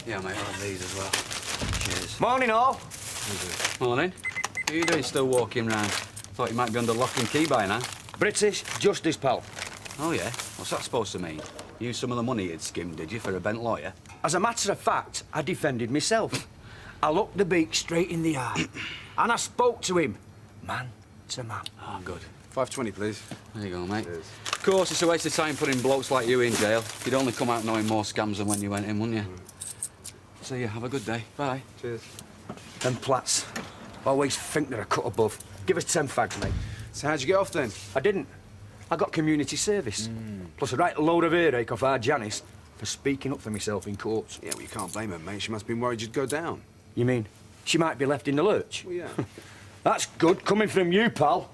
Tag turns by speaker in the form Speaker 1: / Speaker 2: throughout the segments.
Speaker 1: Yeah, mate, I'll have these as well. Cheers.
Speaker 2: Morning, all.
Speaker 1: Morning. What are you doing still walking round? Thought you might be under lock and key by now.
Speaker 2: British Justice, pal.
Speaker 1: Oh, yeah? What's that supposed to mean? Used some of the money you'd skimmed, did you, for a bent lawyer?
Speaker 2: As a matter of fact, I defended myself. I looked the beak straight in the eye. And I spoke to him. Man to man.
Speaker 1: Oh, good.
Speaker 3: 520, please.
Speaker 1: There you go, mate.
Speaker 3: Cheers.
Speaker 1: Of course, it's a waste of time putting blokes like you in jail. You'd only come out knowing more scams than when you went in, wouldn't you? So, yeah, have a good day. Bye.
Speaker 3: Cheers.
Speaker 2: Them plats always think they're a cut above. Give us 10 fags, mate.
Speaker 3: So how'd you get off then?
Speaker 2: I didn't. I got community service. Plus a right load of earache off our Janice for speaking up for myself in courts.
Speaker 3: Yeah, well, you can't blame her, mate. She must have been worried you'd go down.
Speaker 2: You mean she might be left in the lurch?
Speaker 3: Well, yeah.
Speaker 2: That's good coming from you, pal.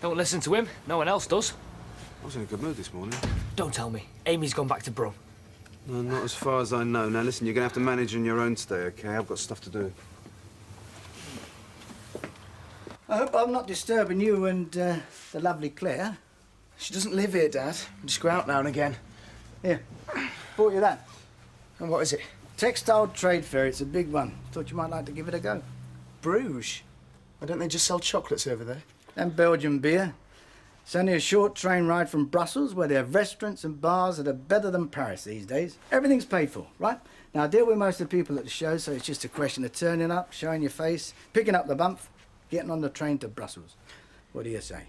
Speaker 4: Don't listen to him. No one else does.
Speaker 3: I was in a good mood this morning.
Speaker 4: Don't tell me. Amy's gone back to Brum.
Speaker 3: No, not as far as I know. Now, listen, you're going to have to manage on your own today, OK? I've got stuff to do.
Speaker 5: I hope I'm not disturbing you and the lovely Claire.
Speaker 6: She doesn't live here, Dad. We just go out now and again.
Speaker 5: Here, bought you that.
Speaker 6: And what is it?
Speaker 5: Textile trade fair. It's a big one. Thought you might like to give it a go.
Speaker 6: Bruges. Why don't they just sell chocolates over there?
Speaker 5: And Belgian beer. It's only a short train ride from Brussels, where they have restaurants and bars that are better than Paris these days. Everything's paid for, right? Now, I deal with most of the people at the show, so it's just a question of turning up, showing your face, picking up the bump, getting on the train to Brussels. What do you say?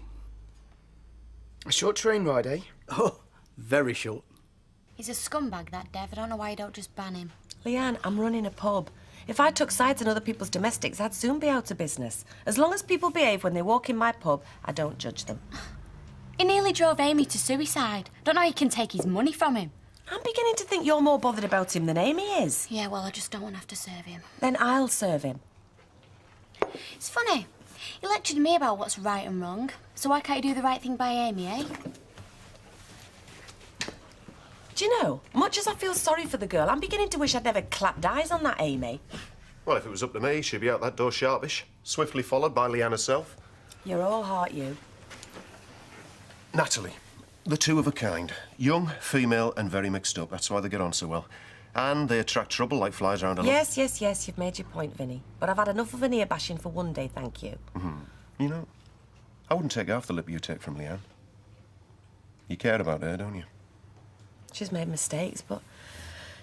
Speaker 6: A short train ride, eh?
Speaker 5: Oh, very short.
Speaker 7: He's a scumbag, that Dev. I don't know why you don't just ban him.
Speaker 8: Leanne, I'm running a pub. If I took sides in other people's domestics, I'd soon be out of business. As long as people behave when they walk in my pub, I don't judge them.
Speaker 7: He nearly drove Amy to suicide. Don't know how you can take his money from him.
Speaker 8: I'm beginning to think you're more bothered about him than Amy is.
Speaker 7: Yeah, well, I just don't want to have to serve him.
Speaker 8: Then I'll serve him.
Speaker 7: It's funny. He lectured me about what's right and wrong. So why can't you do the right thing by Amy, eh?
Speaker 8: Do you know, much as I feel sorry for the girl, I'm beginning to wish I'd never clapped eyes on that Amy.
Speaker 9: Well, if it was up to me, she'd be out that door sharpish, swiftly followed by Leanne herself.
Speaker 8: You're all heart, you.
Speaker 9: Natalie, the two of a kind. Young, female and very mixed up. That's why they get on so well. And they attract trouble like flies around a lot.
Speaker 8: Yes, you've made your point, Vinny. But I've had enough of an ear bashing for one day, thank you.
Speaker 9: You know, I wouldn't take half the lip you take from Leanne. You care about her, don't you?
Speaker 8: She's made mistakes, but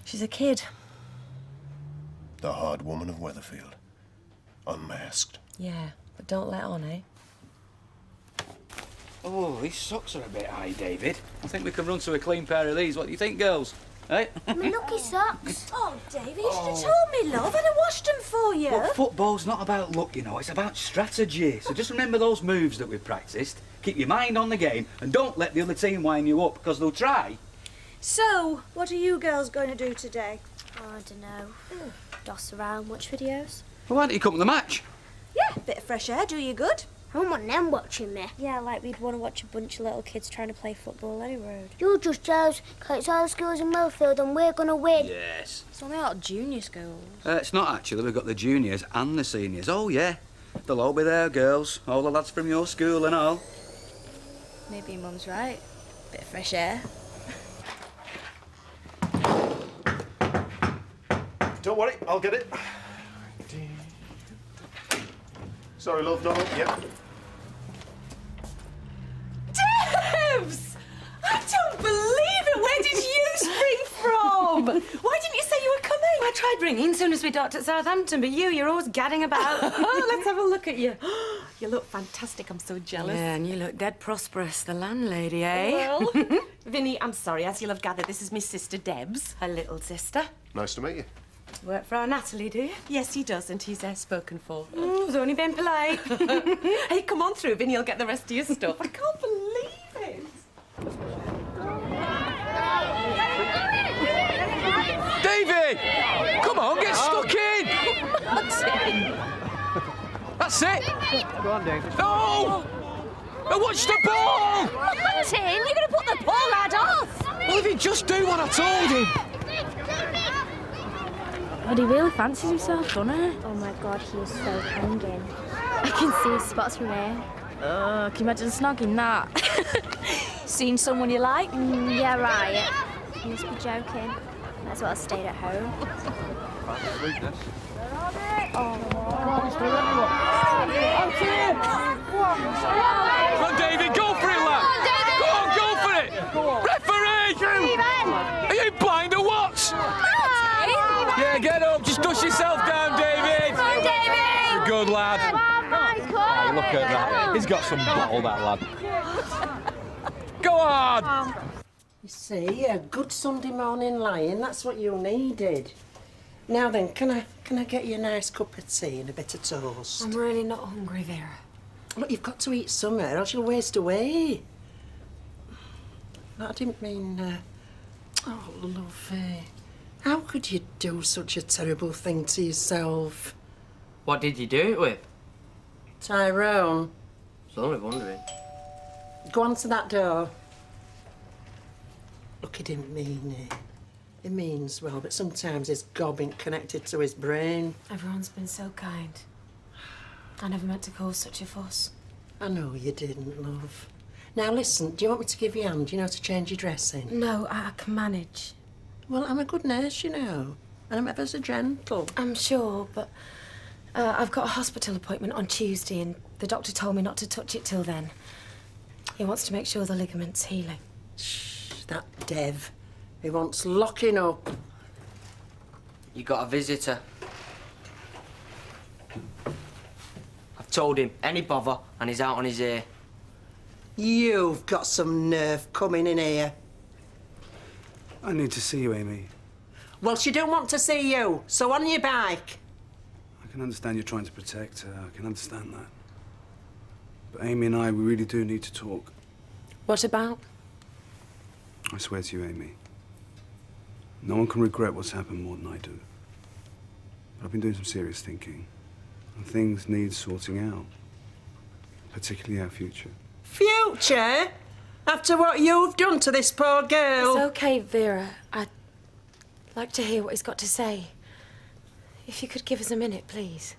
Speaker 8: she's a kid.
Speaker 9: The hard woman of Weatherfield. Unmasked.
Speaker 8: Yeah, but don't let on, eh?
Speaker 1: Oh, these socks are a bit high, David. I think we can run to a clean pair of these. What do you think, girls? Eh?
Speaker 7: My lucky socks.
Speaker 8: Oh, Davy, you should have told me, love. I'd have washed them for you.
Speaker 1: But football's not about luck, you know. It's about strategy. So just remember those moves that we've practiced. Keep your mind on the game and don't let the other team wind you up, because they'll try.
Speaker 10: So, what are you girls going to do today?
Speaker 7: Oh, I don't know. Doss around, watch videos.
Speaker 1: Well, why don't you come to the match?
Speaker 10: Yeah, bit of fresh air, do you good?
Speaker 7: I don't want them watching me. Yeah, like we'd want to watch a bunch of little kids trying to play football any road.
Speaker 11: You're just jealous because it's our schools in Millfield and we're going to win.
Speaker 1: Yes.
Speaker 7: It's only our junior schools.
Speaker 1: It's not actually. We've got the juniors and the seniors. Oh, yeah. They'll all be there, girls. All the lads from your school and all.
Speaker 7: Maybe your mum's right. Bit of fresh air.
Speaker 9: Don't worry, I'll get it. Sorry, love, not up yet.
Speaker 8: Debs! I don't believe it! Where did you spring from? Why didn't you say you were coming?
Speaker 12: I tried ringing soon as we docked at Southampton, but you're always gadding about.
Speaker 8: Oh, let's have a look at you. You look fantastic. I'm so jealous.
Speaker 12: Yeah, and you look dead prosperous, the landlady, eh?
Speaker 8: Well, Vinny, I'm sorry. As you'll have gathered, this is my sister Debs.
Speaker 12: Her little sister.
Speaker 9: Nice to meet you.
Speaker 12: Work for our Natalie, do you?
Speaker 8: Yes, he does, and he's spoken for.
Speaker 12: I've only been polite.
Speaker 8: Hey, come on through, Vinny. You'll get the rest of your stuff. I can't believe it.
Speaker 1: David! Come on, get stuck in! That's it!
Speaker 4: Go on, David.
Speaker 1: No! Now watch the ball!
Speaker 13: just do what I told him?
Speaker 14: But he really fancies himself, doesn't he? Oh my God, he is so hanging. I can see his spots from here. Can you imagine snogging that?
Speaker 10: Seen someone you like?
Speaker 14: Yeah, right. You must be joking. Might as well have stayed at home.
Speaker 13: Come on, David, go for it, lad! Go on, go for it! Referee! Are you blind or what? Yeah, get up, just dust yourself down, David!
Speaker 10: Come on, David!
Speaker 13: Good lad. Oh, look at that. He's got some bottle, that lad. Go on!
Speaker 15: You see, a good Sunday morning lying, that's what you needed. Now then, can I get you a nice cup of tea and a bit of toast?
Speaker 12: I'm really not hungry, Vera.
Speaker 15: Look, you've got to eat somewhere, else you'll waste away. I didn't mean... Oh, lovey. How could you do such a terrible thing to yourself?
Speaker 16: What did you do it with?
Speaker 15: Tyrone.
Speaker 16: It's only wondering.
Speaker 15: Go on to that door. Look, he didn't mean it. He means well, but sometimes his gob ain't connected to his brain.
Speaker 12: Everyone's been so kind. I never meant to cause such a fuss.
Speaker 15: I know you didn't, love. Now listen, do you want me to give you a hand, you know, to change your dressing?
Speaker 12: No, I can manage.
Speaker 15: Well, I'm a good nurse, you know, and I'm ever so gentle.
Speaker 12: I'm sure, but I've got a hospital appointment on Tuesday and the doctor told me not to touch it till then. He wants to make sure the ligament's healing.
Speaker 15: Shh, that Dev. He wants locking up.
Speaker 16: You got a visitor. I've told him, any bother, and he's out on his ear.
Speaker 15: You've got some nerve coming in here.
Speaker 3: I need to see you, Amy.
Speaker 15: Well, she don't want to see you, so on your bike.
Speaker 3: I can understand you're trying to protect her. I can understand that. But Amy and I, we really do need to talk.
Speaker 12: What about?
Speaker 3: I swear to you, Amy. No one can regret what's happened more than I do. But I've been doing some serious thinking. And things need sorting out. Particularly our future.
Speaker 15: Future? After what you've done to this poor girl?
Speaker 12: It's okay, Vera. I'd like to hear what he's got to say. If you could give us a minute, please.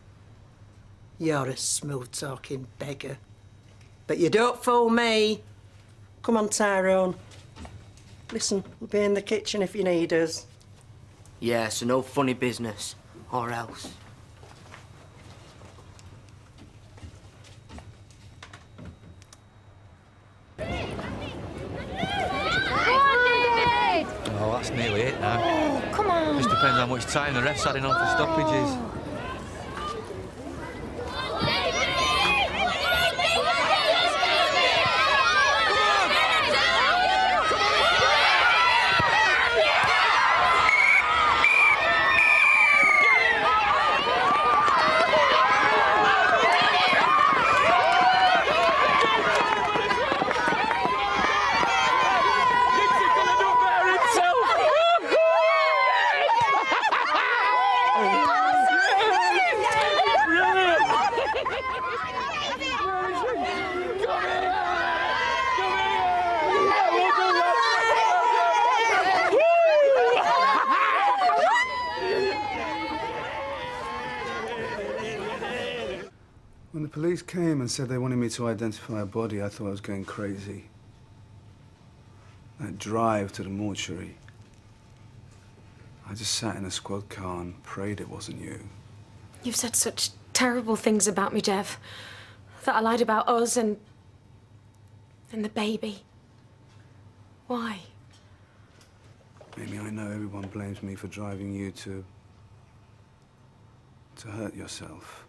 Speaker 15: You're a smooth-talking beggar. But you don't fool me. Come on, Tyrone. Listen, we'll be in the kitchen if you need us.
Speaker 16: Yeah, so no funny business, or else.
Speaker 17: Oh, that's nearly it now.
Speaker 10: Oh, come on.
Speaker 17: Just depends how much time the ref's adding on for stoppages.
Speaker 3: When the police came and said they wanted me to identify a body, I thought I was going crazy. That drive to the mortuary. I just sat in a squad car and prayed it wasn't you.
Speaker 12: You've said such terrible things about me, Dev. That I lied about us and the baby. Why?
Speaker 3: Amy, I know everyone blames me for driving you to hurt yourself.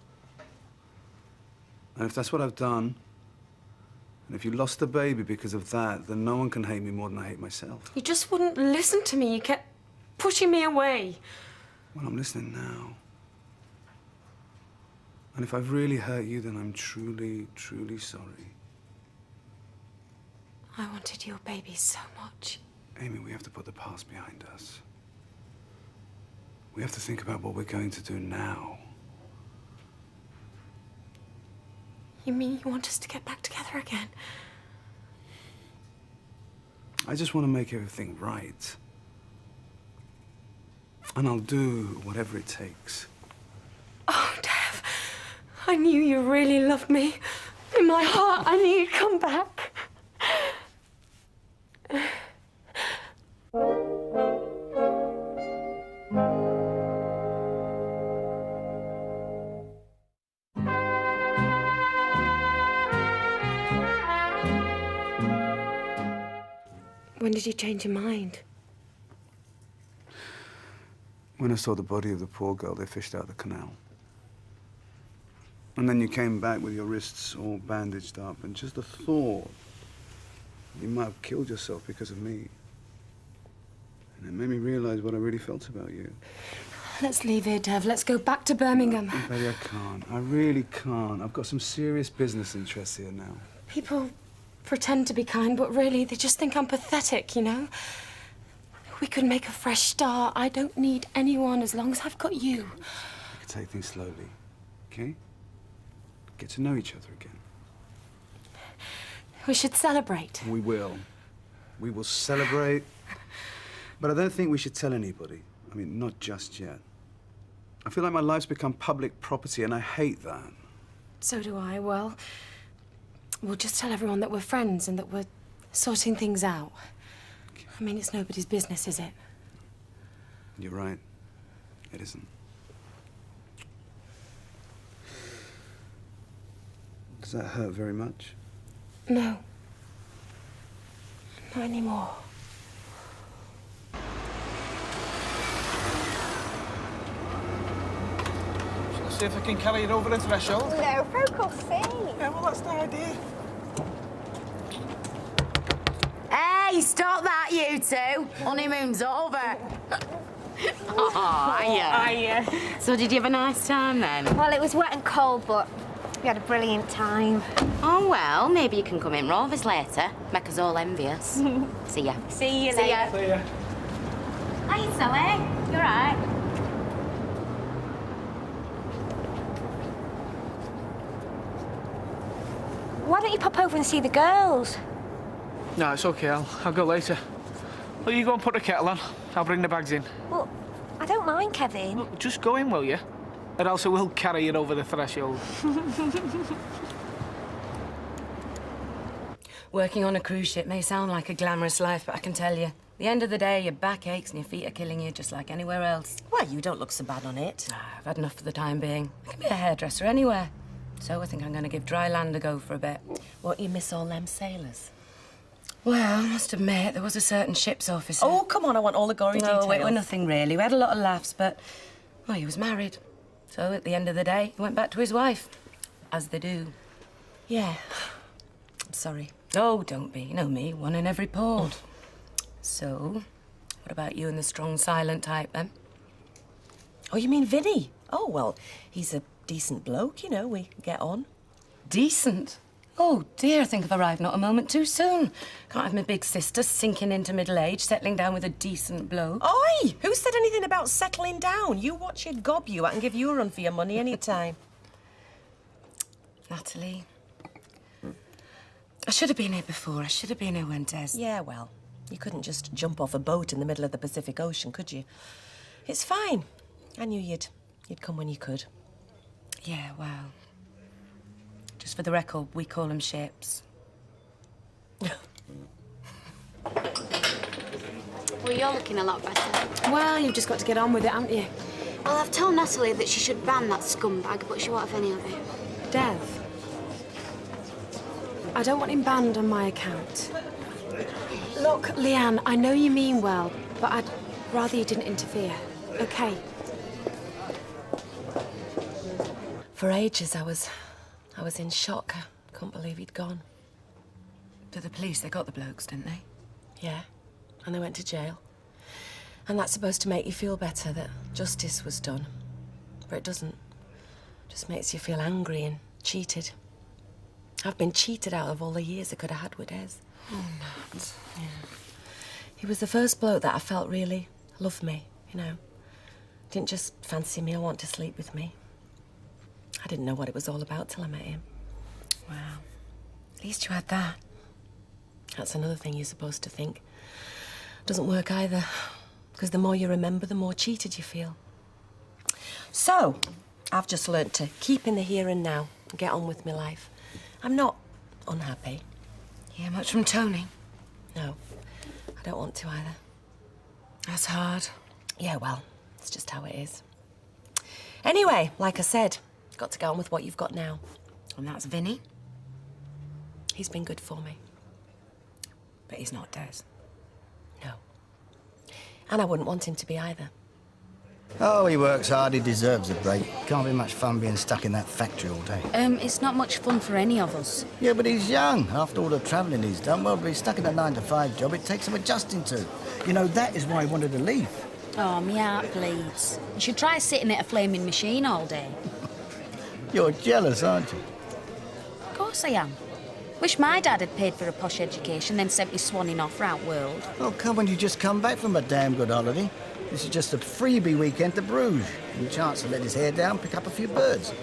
Speaker 3: And if that's what I've done, and if you lost the baby because of that, then no one can hate me more than I hate myself.
Speaker 12: You just wouldn't listen to me. You kept pushing me away.
Speaker 3: Well, I'm listening now. And if I've really hurt you, then I'm truly, truly sorry.
Speaker 12: I wanted your baby so much.
Speaker 3: Amy, we have to put the past behind us. We have to think about what we're going to do now.
Speaker 12: You mean you want us to get back together again?
Speaker 3: I just want to make everything right. And I'll do whatever it takes.
Speaker 12: Oh, Dev, I knew you really loved me. In my heart, I knew you'd come back. When did you change your mind?
Speaker 3: When I saw the body of the poor girl they fished out of the canal. And then you came back with your wrists all bandaged up, and just the thought you might have killed yourself because of me. And it made me realize what I really felt about you.
Speaker 12: Let's leave here, Dev. Let's go back to Birmingham.
Speaker 3: Betty, I can't. I really can't. I've got some serious business interests here now.
Speaker 12: People pretend to be kind, but really, they just think I'm pathetic, you know? We could make a fresh start. I don't need anyone as long as I've got you.
Speaker 3: We could take things slowly, okay? Get to know each other again.
Speaker 12: We should celebrate.
Speaker 3: We will. We will celebrate. But I don't think we should tell anybody. I mean, not just yet. I feel like my life's become public property, and I hate that.
Speaker 12: So do I. Well, we'll just tell everyone that we're friends and that we're sorting things out. Okay. I mean, it's nobody's business, is it?
Speaker 3: You're right. It isn't. Does that hurt very much?
Speaker 12: No. Not anymore.
Speaker 6: Shall I see if I can carry it over the threshold?
Speaker 10: No, focus, see.
Speaker 6: Yeah, well, that's the idea.
Speaker 18: Hey, stop that, you two. Honeymoon's over. Oh, hiya. So did you have a nice time then?
Speaker 7: Well, it was wet and cold, but we had a brilliant time.
Speaker 18: Oh, well, maybe you can come in Rovers later. Make us all envious. See ya.
Speaker 7: See you
Speaker 18: See ya.
Speaker 7: later.
Speaker 6: See ya.
Speaker 18: Hi, Sally. You all right?
Speaker 7: Why don't you pop over and see the girls?
Speaker 13: No, it's okay. I'll go later. Well, you go and put the kettle on. I'll bring the bags in.
Speaker 7: Well, I don't mind, Kevin.
Speaker 13: Look, just go in, will you? Or else I will carry it over the threshold.
Speaker 8: Working on a cruise ship may sound like a glamorous life, but I can tell you, the end of the day, your back aches and your feet are killing you just like anywhere else. Well, you don't look so bad on it. I've had enough for the time being. I can be a hairdresser anywhere. So I think I'm going to give dry land a go for a bit.
Speaker 14: Won't you miss all them sailors?
Speaker 8: Well, I must admit, there was a certain ship's officer.
Speaker 14: Oh, come on, I want all the gory details.
Speaker 8: No, it was nothing really. We had a lot of laughs, but, well, he was married. So at the end of the day, he went back to his wife. As they do.
Speaker 14: Yeah. I'm sorry.
Speaker 8: Oh, don't be. You know me, one in every port. So, what about you and the strong, silent type, then?
Speaker 14: Oh, you mean Vinny? Oh, well, he's a decent bloke, you know, we get on.
Speaker 8: Decent? Oh, dear, I think I've arrived not a moment too soon. Can't have my big sister sinking into middle age, settling down with a decent bloke.
Speaker 14: Oi! Who said anything about settling down? You watch it gob you. I can give you a run for your money any time.
Speaker 8: Natalie, I should have been here before. I should have been here when Des...
Speaker 14: Yeah, well, you couldn't just jump off a boat in the middle of the Pacific Ocean, could you? It's fine. I knew you'd come when you could.
Speaker 8: Yeah, well... Just for the record, we call them ships.
Speaker 7: Well, you're looking a lot better.
Speaker 12: Well, you've just got to get on with it, haven't you?
Speaker 7: Well, I've told Natalie that she should ban that scumbag, but she won't have any of it.
Speaker 12: Dev, I don't want him banned on my account. Look, Leanne, I know you mean well, but I'd rather you didn't interfere, okay?
Speaker 14: For ages, I was in shock. I couldn't believe he'd gone.
Speaker 8: To the police, they got the blokes, didn't they?
Speaker 14: Yeah, and they went to jail. And that's supposed to make you feel better, that justice was done. But it doesn't. It just makes you feel angry and cheated. I've been cheated out of all the years I could have had with Des.
Speaker 8: Oh, Nat.
Speaker 14: Yeah. He was the first bloke that I felt really loved me, you know. Didn't just fancy me or want to sleep with me. I didn't know what it was all about till I met him.
Speaker 8: Well, at least you had that.
Speaker 14: That's another thing you're supposed to think. Doesn't work either. Because the more you remember, the more cheated you feel. So, I've just learnt to keep in the here and now and get on with my life. I'm not unhappy.
Speaker 8: Yeah, much from Tony?
Speaker 14: No, I don't want to either.
Speaker 8: That's hard.
Speaker 14: Yeah, well, it's just how it is. Anyway, like I said, got to get on with what you've got now.
Speaker 8: And that's Vinny?
Speaker 14: He's been good for me.
Speaker 8: But he's not Des.
Speaker 14: No. And I wouldn't want him to be either.
Speaker 5: Oh, he works hard, he deserves a break. Can't be much fun being stuck in that factory all day.
Speaker 18: It's not much fun for any of us.
Speaker 5: Yeah, but he's young. After all the travelling he's done, well, to be stuck in a 9-to-5 job, it takes some adjusting to. You know, that is why he wanted to leave.
Speaker 18: Oh, my heart bleeds. You should try sitting at a flaming machine all day.
Speaker 5: You're jealous, aren't you?
Speaker 18: Of course I am. Wish my dad had paid for a posh education, then sent me swanning off round world.
Speaker 5: Oh, come on, you just come back from a damn good holiday. This is just a freebie weekend to Bruges. And a chance to let his hair down, pick up a few birds.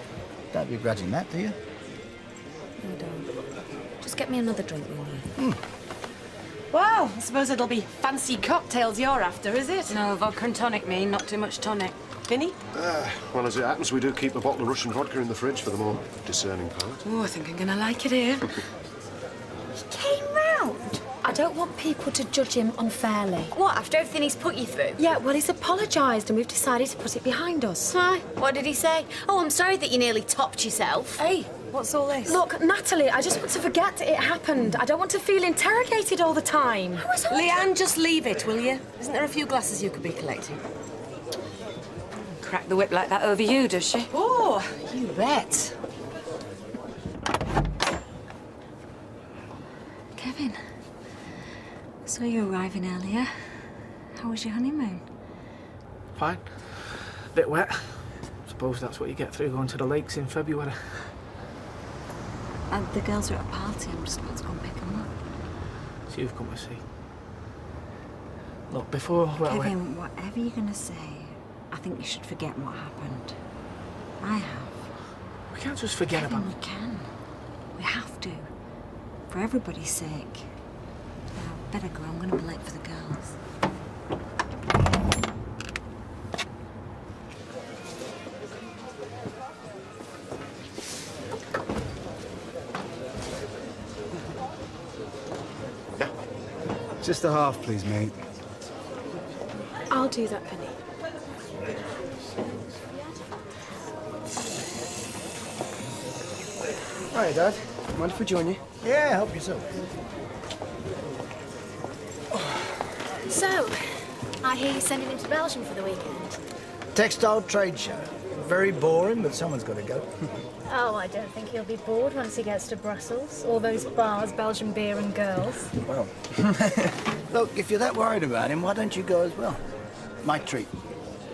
Speaker 5: Don't begrudge him that, do you?
Speaker 18: I don't. Just get me another drink, will you?
Speaker 14: Well, I suppose it'll be fancy cocktails you're after, is it?
Speaker 8: No, vodka and tonic, me. Not too much tonic.
Speaker 14: Vinny?
Speaker 9: Well, as it happens, we do keep a bottle of Russian vodka in the fridge for the more discerning part.
Speaker 8: Oh, I think I'm gonna like it here.
Speaker 10: He came round.
Speaker 12: I don't want people to judge him unfairly.
Speaker 7: What, after everything he's put you through?
Speaker 12: Yeah, well, he's apologised and we've decided to put it behind us.
Speaker 7: Hi. What did he say? Oh, I'm sorry that you nearly topped yourself.
Speaker 8: Hey, what's all this?
Speaker 12: Look, Natalie, I just want to forget it happened. I don't want to feel interrogated all the time.
Speaker 14: Leanne, just leave it, will you? Isn't there a few glasses you could be collecting?
Speaker 8: Crack the whip like that over you, does she?
Speaker 14: Oh, you bet.
Speaker 19: Kevin, saw you arriving earlier. How was your honeymoon?
Speaker 4: Fine. Bit wet. Suppose that's what you get through going to the lakes in February.
Speaker 19: The girls are at a party. I'm just about to go and pick them up.
Speaker 4: So you've come to see. Look, before... Well,
Speaker 19: Kevin, whatever you're going to say, I think you should forget what happened. I have.
Speaker 4: We can't just forget
Speaker 19: Kevin,
Speaker 4: about...
Speaker 19: we can. We have to. For everybody's sake. Now, better go. I'm going to be late for the girls.
Speaker 3: Just a half, please, mate.
Speaker 12: I'll do that, Penny.
Speaker 6: Hi, Dad. Mind if we join you?
Speaker 5: Yeah, help yourself.
Speaker 10: So, I hear you're sending him to Belgium for the weekend.
Speaker 5: Textile trade show. Very boring, but someone's got to go.
Speaker 10: Oh, I don't think he'll be bored once he gets to Brussels. All those bars, Belgian beer and girls.
Speaker 5: Well, look, if you're that worried about him, why don't you go as well? My treat.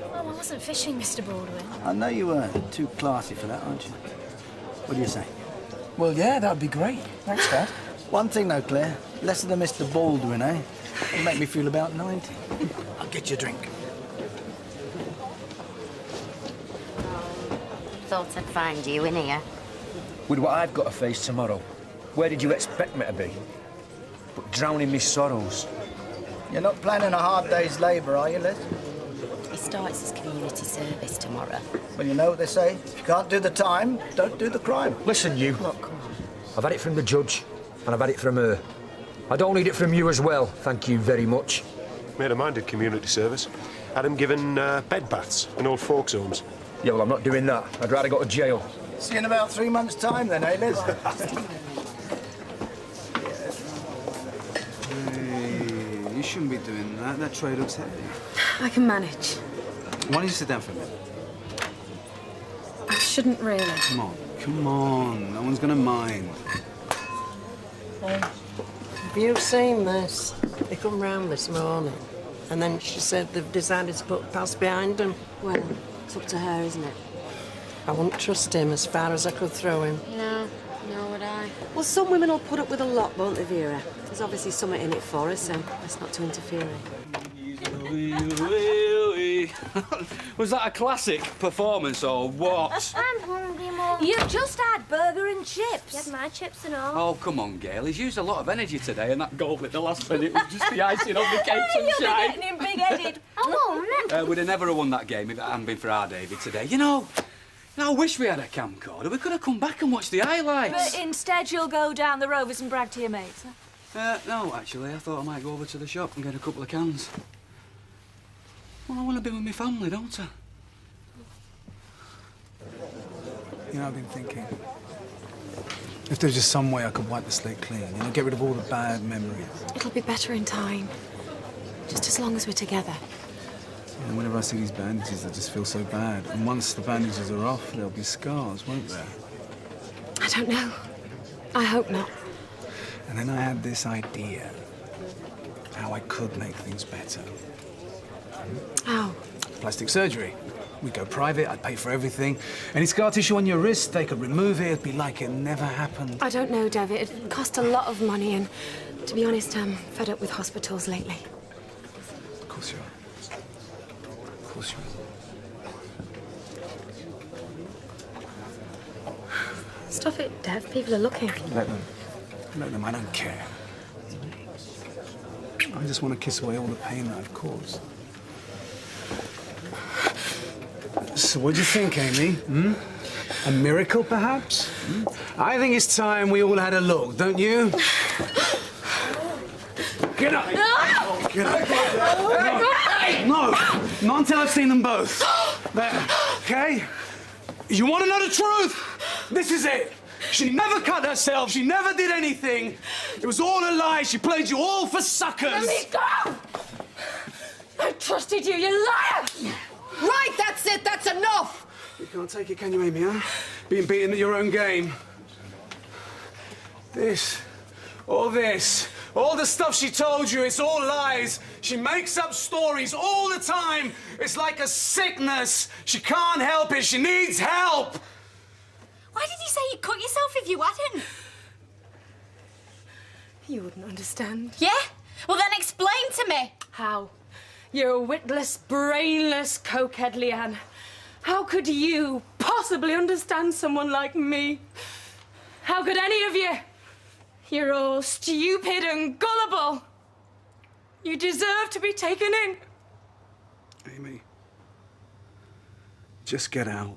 Speaker 10: Oh, I wasn't fishing, Mr. Baldwin.
Speaker 5: I know you weren't. Too classy for that, aren't you? What do you say?
Speaker 4: Well, yeah, that'd be great. Thanks, Dad.
Speaker 5: One thing, though, Claire. Less than a Mr. Baldwin, eh? It'll make me feel about 90. I'll get you a drink.
Speaker 18: Thought I'd find you in here.
Speaker 2: With what I've got to face tomorrow, where did you expect me to be? But drowning me sorrows.
Speaker 5: You're not planning a hard day's labour, are you, Liz?
Speaker 18: He starts his community service tomorrow.
Speaker 5: Well, you know what they say. If you can't do the time, don't do the crime.
Speaker 2: Listen, you.
Speaker 18: Look, come on.
Speaker 2: I've had it from the judge, and I've had it from her. I don't need it from you as well, thank you very much.
Speaker 9: Made a minded community service. Had him given bed baths in old folks' homes.
Speaker 2: Yeah, well, I'm not doing that. I'd rather go to jail.
Speaker 5: See you in about 3 months' time, then, eh, Liz?
Speaker 3: Hey, you shouldn't be doing that. That tray looks heavy.
Speaker 12: I can manage.
Speaker 3: Why don't you sit down for a minute?
Speaker 12: I shouldn't really.
Speaker 3: Come on, come on. No one's gonna mind.
Speaker 15: Have you seen this? They come round this morning, and then she said they've decided to put pass behind them.
Speaker 18: Well, it's up to her, isn't it?
Speaker 15: I wouldn't trust him as far as I could throw him.
Speaker 18: No, nor would I.
Speaker 14: Well, some women will put up with a lot, won't they, Vera? There's obviously something in it for us, so best not to interfere.
Speaker 1: Amy. Was that a classic performance or what?
Speaker 11: I'm hungry, Mum.
Speaker 10: You've just had burger and chips.
Speaker 11: You had my chips and all.
Speaker 1: Oh, come on, Gail. He's used a lot of energy today, and that goal at the last minute was just the icing on the cake
Speaker 10: You'll be
Speaker 1: sunshine.
Speaker 10: getting him big-headed.
Speaker 11: I won't.
Speaker 1: We'd have never won that game if it hadn't been for our David today. You know, I wish we had a camcorder. We could have come back and watched the highlights.
Speaker 10: But instead you'll go down the Rovers and brag to your mates.
Speaker 1: No, actually, I thought I might go over to the shop and get a couple of cans. Well, I want to be with my family, don't I?
Speaker 3: You know, I've been thinking, if there's just some way I could wipe the slate clean, you know, get rid of all the bad memories.
Speaker 12: It'll be better in time. Just as long as we're together.
Speaker 3: You know, whenever I see these bandages, I just feel so bad. And once the bandages are off, there'll be scars, won't there?
Speaker 12: I don't know. I hope not.
Speaker 3: And then I had this idea, how I could make things better.
Speaker 12: How?
Speaker 3: Plastic surgery. We'd go private, I'd pay for everything. Any scar tissue on your wrist, they could remove it, it'd be like it never happened.
Speaker 12: I don't know, David. It cost a lot of money, and to be honest, I'm fed up with hospitals lately.
Speaker 3: Of course you are. Of course you are.
Speaker 12: Stop it, Dev. People are looking.
Speaker 3: Let them. Let them, I don't care. I just want to kiss away all the pain that I've caused. So what do you think, Amy? Hmm? A miracle, perhaps? Hmm? I think it's time we all had a look, don't you? Get up! Get up! No! Not until I've seen them both. There, okay? You want to know the truth? This is it. She never cut herself. She never did anything. It was all a lie. She played you all for suckers.
Speaker 12: Let me go! I trusted you, you liar!
Speaker 15: Right, that's it. That's enough.
Speaker 3: You can't take it, can you, Amy, huh? Being beaten at your own game. All the stuff she told you, it's all lies. She makes up stories all the time. It's like a sickness. She can't help it. She needs help.
Speaker 7: Why did you say you'd cut yourself if you hadn't?
Speaker 12: You wouldn't understand.
Speaker 7: Yeah? Well, then explain to me.
Speaker 12: How? You're a witless, brainless cokehead, Leanne. How could you possibly understand someone like me? How could any of you? You're all stupid and gullible. You deserve to be taken in.
Speaker 3: Amy, just get out.